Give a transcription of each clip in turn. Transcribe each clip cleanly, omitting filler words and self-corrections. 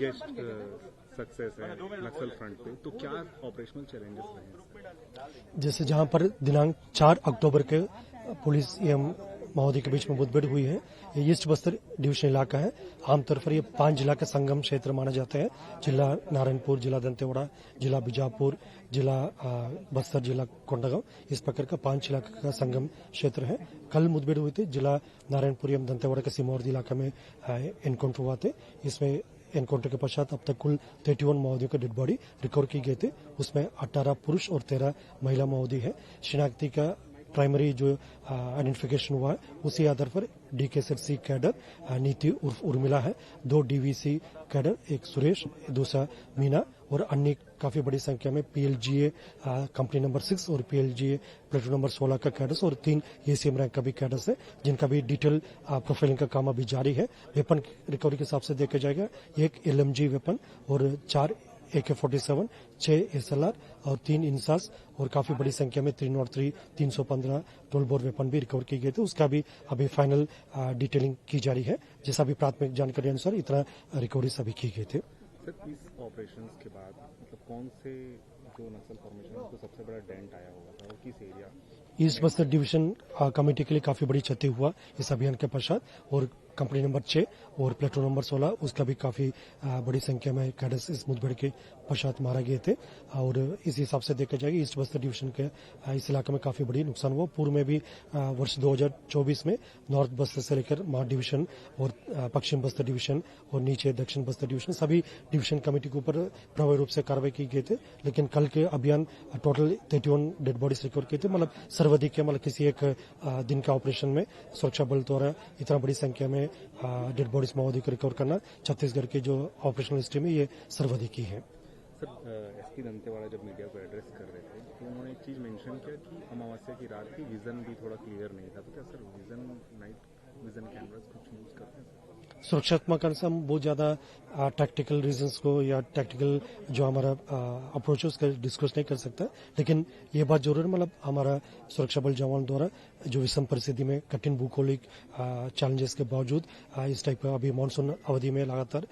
Biggest success है नक्सल front पे, तो क्या ऑपरेशनल चैलेंजेस रहे? जैसे जहां पर दिनांक 4 अक्टूबर के पुलिस एवं माओवादी के बीच में मुठभेड़ हुई है, ये ईस्ट बस्तर डिवीजन इलाका है। आमतौर पर ये 5 जिला के संगम क्षेत्र माना जाता है। जिला नारायणपुर, जिला दंतेवाड़ा, जिला बीजापुर, जिला बस्तर, जिला कोंडागांव, इस प्रकार का 5 जिला का संगम क्षेत्र है। कल मुठभेड़ हुई थी। जिला नारायणपुर एवं दंतेवाड़ा के सिमौर इलाका में एनकाउंटर हुआ थे। इसमें एनकाउंटर के पश्चात अब तक कुल 31 माओवादियों के डेड बॉडी रिकवर की गई थे। उसमें 18 पुरुष और 13 महिला माओवादी है। शिनाख्ती का प्राइमरी जो आइडेंटिफिकेशन हुआ है उसी आधार पर DKZC कैडर नीति उर्फ उर्मिला है, 2 DVC कैडर, एक सुरेश, दूसरा मीना और अन्य काफी बड़ी संख्या में PLGA कंपनी नंबर 6 और PLGA प्लेटून नंबर 16 का कैडर्स और 3 ACM रैंक का भी कैडर्स है, जिनका भी डिटेल प्रोफाइलिंग का काम अभी जारी है। वेपन रिकवरी के हिसाब से देखा जाएगा, एक LMG वेपन और 4 AK-47, 6 SLR और 3 इंसास और काफी बड़ी संख्या में 303, 315 12 बोर वेपन भी रिकवर की गए थे। उसका भी अभी फाइनल डिटेलिंग की जा रही है। जैसा भी प्राथमिक जानकारी अनुसार इतना रिकवरी सभी की गए थे। सर, इस ऑपरेशन के बाद मतलब कौन से जो नक्सल फॉर्मेशन है उसको सबसे बड़ा डेंट आया होगा था और किस area? East Bastar division committee के लिए काफी बड़ी क्षति हुआ इस अभियान के पश्चात, और कंपनी नंबर 6 और प्लेटून नंबर 16 उसका भी काफी बड़ी संख्या में कैडर्स इस मुठभेड़ के पश्चात मारा गए थे। और इस हिसाब से देखा जाएगा ईस्ट बस्तर डिवीजन के इस इलाके में काफी बड़ी नुकसान हुआ। पूर्व में भी वर्ष 2024 में नॉर्थ बस्तर से लेकर मार डिवीजन और पश्चिम बस्तर डिवीजन और नीचे दक्षिण बस्तर डिवीजन सभी डिवीजन कमेटी के ऊपर प्रभावी रूप से कार्रवाई की गई थे। लेकिन कल के अभियान टोटल 31 डेड बॉडीज रिकवर किए थे। मतलब सर्वाधिक मतलब किसी एक दिन का ऑपरेशन में सुरक्षा बल द्वारा इतना बड़ी संख्या में डेड बॉडीज माओवादी को रिकवर करना छत्तीसगढ़ की जो ऑपरेशनल हिस्ट्री में ये सर्वाधिक ही है। सर, SP दंतेवाड़ा जब मीडिया को एड्रेस कर रहे थे तो उन्होंने एक चीज मेंशन किया कि अमावस्या की रात की विजन भी थोड़ा क्लियर नहीं था, तो क्या सर नाइट विजन कैमरास कुछ यूज करते हैं? सुरक्षात्मक कारण से हम बहुत ज्यादा टैक्टिकल रीजंस को या टैक्टिकल जो हमारा अप्रोच है उसका डिस्कस नहीं कर सकता, लेकिन ये बात जरूर है मतलब हमारा सुरक्षा बल जवान द्वारा जो विषम परिस्थिति में कठिन भूगोलिक चैलेंजेस के बावजूद इस टाइप का अभी मानसून अवधि में लगातार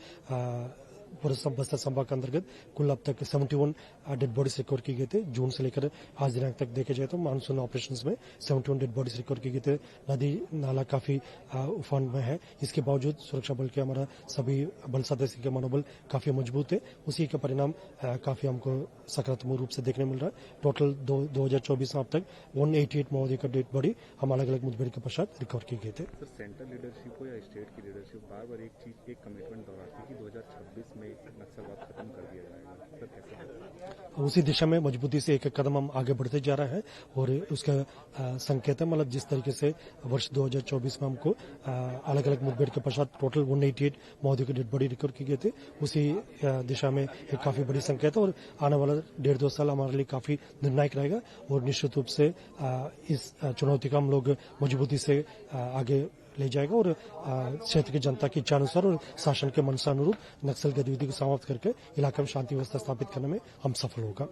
बस्तर संभाग के अंतर्गत कुल अब तक 71 डेड बॉडीज रिकवर की गए थे। जून से लेकर आज दिनांक तक देखे जाए तो मानसून ऑपरेशंस में 71 डेड बॉडीज रिकवर की गए थे। नदी नाला काफी उफान में है, इसके बावजूद सुरक्षा बल के हमारा सभी बल सदस्य के मनोबल काफी मजबूत है। उसी का परिणाम काफी हमको सकारात्मक रूप से देखने मिल रहा है। टोटल 2024 में अब तक 188 माओवादी का डेड बॉडी हम अलग अलग मुठभेड़ के पश्चात रिकवर की गए थे। सेंट्रल लीडरशिप को या स्टेट की लीडरशिप बार बार एक कमिटमेंट दोहराती है कि 2026 में नक्सलवाद खत्म कर दिया जाएगा, सर कैसे? उसी दिशा में मजबूती से एक कदम हम आगे बढ़ते जा रहे हैं और उसका संकेत है मतलब जिस तरीके से वर्ष 2024 में हमको अलग अलग मुठभेड़ के पश्चात टोटल 188 माओवादियों के डेड बॉडी रिकवर की गए थे, उसी दिशा में एक काफी बड़ी संकेत है और आने वाला 1.5-2 साल हमारे लिए काफी निर्णायक रहेगा। और निश्चित रूप से इस चुनौती का हम लोग मजबूती से आगे ले जाएगा और क्षेत्र की जनता की इच्छा अनुसार और शासन के मनसानुरूप नक्सल गतिविधि को समाप्त करके इलाके में शांति व्यवस्था स्थापित करने में हम सफल होगा।